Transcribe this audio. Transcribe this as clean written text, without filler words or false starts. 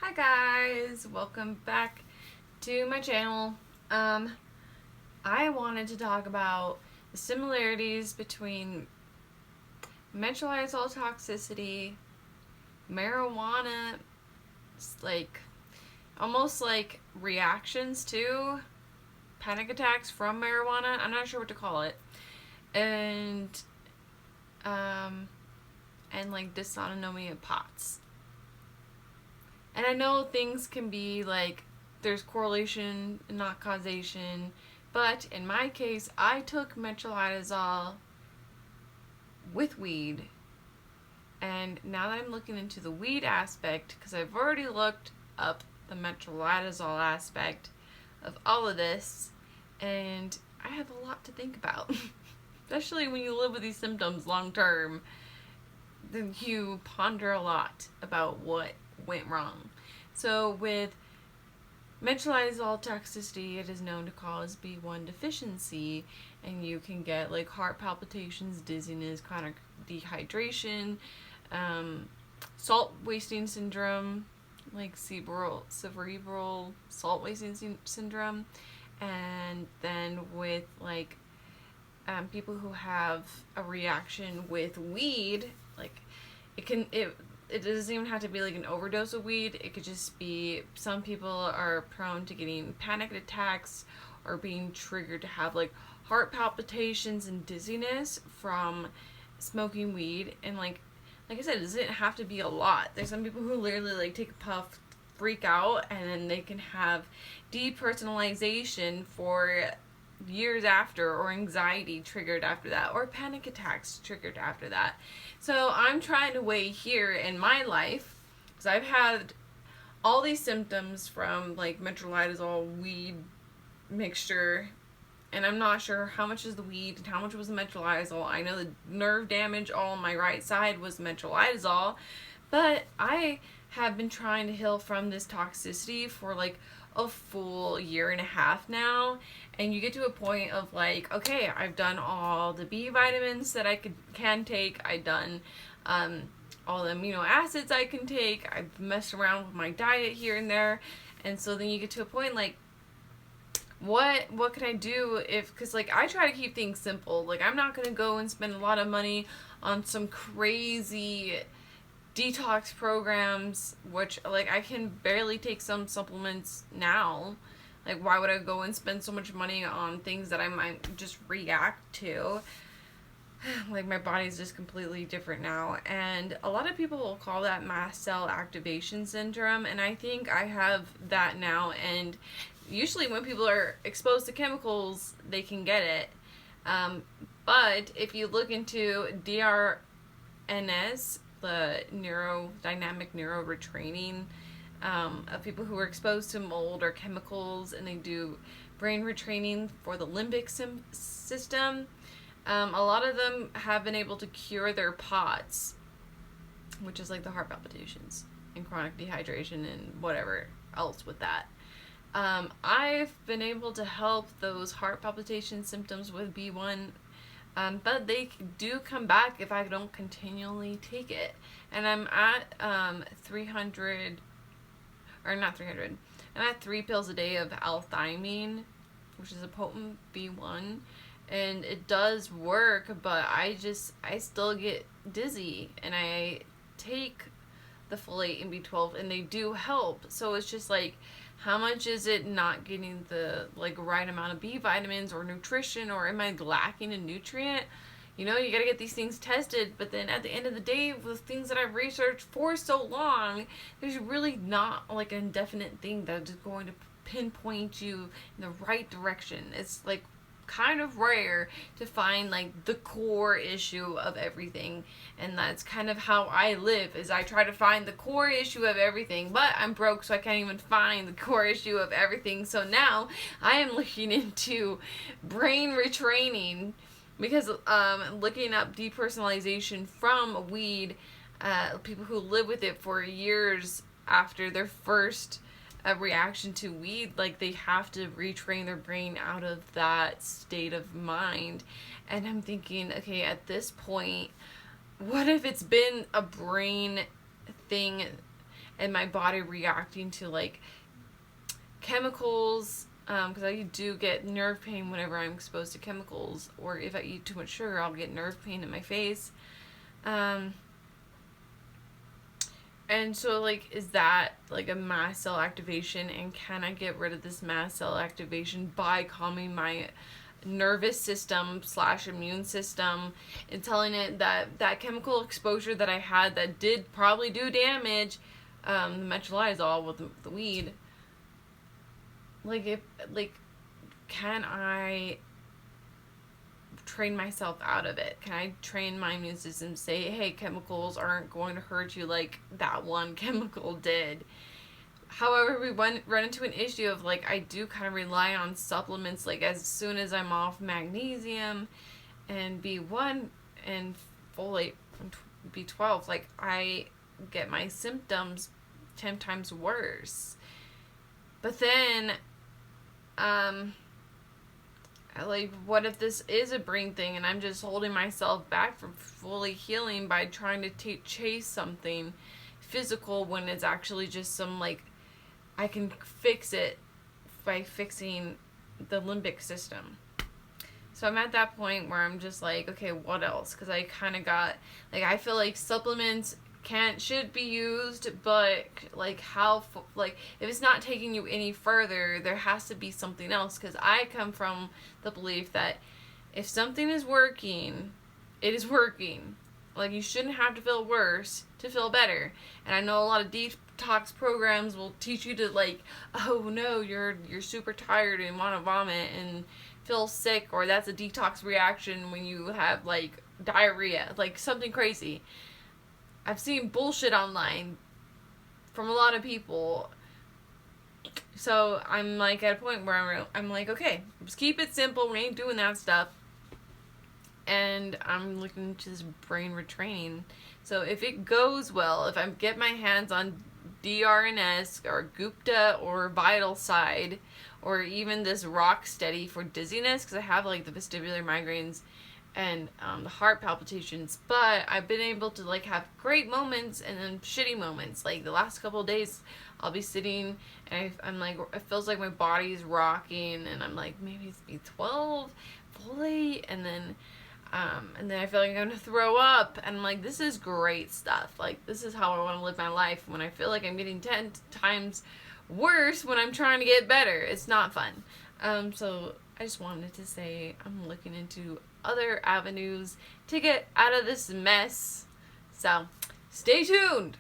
Hi guys, welcome back to my channel. I wanted to talk about the similarities between metronidazole toxicity, marijuana, like almost like reactions to panic attacks from marijuana. I'm not sure what to call it, and like dysautonomia POTS. And I know things can be like there's correlation and not causation, but in my case, I took metronidazole with weed, and now that I'm looking into the weed aspect, because I've already looked up the metronidazole aspect of all of this, and I have a lot to think about. Especially when you live with these symptoms long term, then you ponder a lot about what went wrong. So with metronidazole toxicity, it is known to cause B1 deficiency, and you can get like heart palpitations, dizziness, chronic dehydration, salt wasting syndrome, like cerebral salt wasting syndrome, and then with like people who have a reaction with weed, like it doesn't even have to be like an overdose of weed. It could just be some people are prone to getting panic attacks or being triggered to have like heart palpitations and dizziness from smoking weed. And like I said, it doesn't have to be a lot. There's some people who literally like take a puff, freak out, and then they can have depersonalization for years after, or anxiety triggered after that, or panic attacks triggered after that. So I'm trying to weigh here in my life, because I've had all these symptoms from like metronidazole weed mixture, and I'm not sure how much is the weed and how much was the metronidazole. I know the nerve damage all on my right side was metronidazole, but I have been trying to heal from this toxicity for like a full year and a half now, and you get to a point of like, okay, I've done all the B vitamins that I can take, I've done all the amino acids I can take, I've messed around with my diet here and there, and so then you get to a point like, what can I do if, because like I try to keep things simple. Like I'm not gonna go and spend a lot of money on some crazy detox programs, which like I can barely take some supplements now. Like why would I go and spend so much money on things that I might just react to? Like my body's just completely different now, and a lot of people will call that mast cell activation syndrome, and I think I have that now. And usually when people are exposed to chemicals, they can get it, but if you look into DRNS, the dynamic neuro retraining of people who are exposed to mold or chemicals, and they do brain retraining for the limbic system, a lot of them have been able to cure their POTS, which is like the heart palpitations and chronic dehydration and whatever else with that. I've been able to help those heart palpitation symptoms with B1, but they do come back if I don't continually take it. And I'm at 300, or not 300, I'm at 3 pills a day of L-thiamine, which is a potent B1, and it does work, but I still get dizzy, and I take the folate and B12, and they do help. So it's just like, how much is it not getting the like right amount of B vitamins or nutrition, or am I lacking a nutrient? You know, you gotta get these things tested, but then at the end of the day, with things that I've researched for so long, there's really not like an indefinite thing that is going to pinpoint you in the right direction. It's like kind of rare to find like the core issue of everything, and that's kind of how I live, is I try to find the core issue of everything, but I'm broke, so I can't even find the core issue of everything. So now I am looking into brain retraining, because looking up depersonalization from weed, people who live with it for years after their first a reaction to weed, like they have to retrain their brain out of that state of mind. And I'm thinking, okay, at this point, what if it's been a brain thing and my body reacting to like chemicals, because I do get nerve pain whenever I'm exposed to chemicals, or if I eat too much sugar, I'll get nerve pain in my face. And so, like, is that, like, a mast cell activation? And can I get rid of this mast cell activation by calming my nervous system / immune system and telling it that that chemical exposure that I had that did probably do damage, the metronidazole with the weed, can I train myself out of it? Can I train my immune system, say, hey, chemicals aren't going to hurt you like that one chemical did? However, we run into an issue of, like, I do kind of rely on supplements, like, as soon as I'm off magnesium and B1 and folate and B12, like, I get my symptoms 10 times worse. But then, like, what if this is a brain thing and I'm just holding myself back from fully healing by trying to chase something physical when it's actually just some, like, I can fix it by fixing the limbic system. So I'm at that point where I'm just like, okay, what else? Because I kind of got, like, I feel like supplements should be used, but, like, like, if it's not taking you any further, there has to be something else. Because I come from the belief that if something is working, it is working. Like, you shouldn't have to feel worse to feel better. And I know a lot of detox programs will teach you to, like, oh no, you're super tired and want to vomit and feel sick, or that's a detox reaction when you have, like, diarrhea, like something crazy. I've seen bullshit online from a lot of people. So I'm, like, at a point where I'm like, okay, just keep it simple. We ain't doing that stuff. And I'm looking into this brain retraining. So if it goes well, if I get my hands on DRNS or Gupta or Vital Side, or even this Rock Steady for dizziness, because I have, like, the vestibular migraines and the heart palpitations, but I've been able to, like, have great moments and then shitty moments. Like, the last couple of days, I'll be sitting and I'm like, it feels like my body's rocking, and I'm like, maybe it's B12, folate, and then I feel like I'm gonna throw up, and I'm like, this is great stuff. Like, this is how I want to live my life when I feel like I'm getting 10 times worse when I'm trying to get better. It's not fun. So I just wanted to say I'm looking into other avenues to get out of this mess. So stay tuned.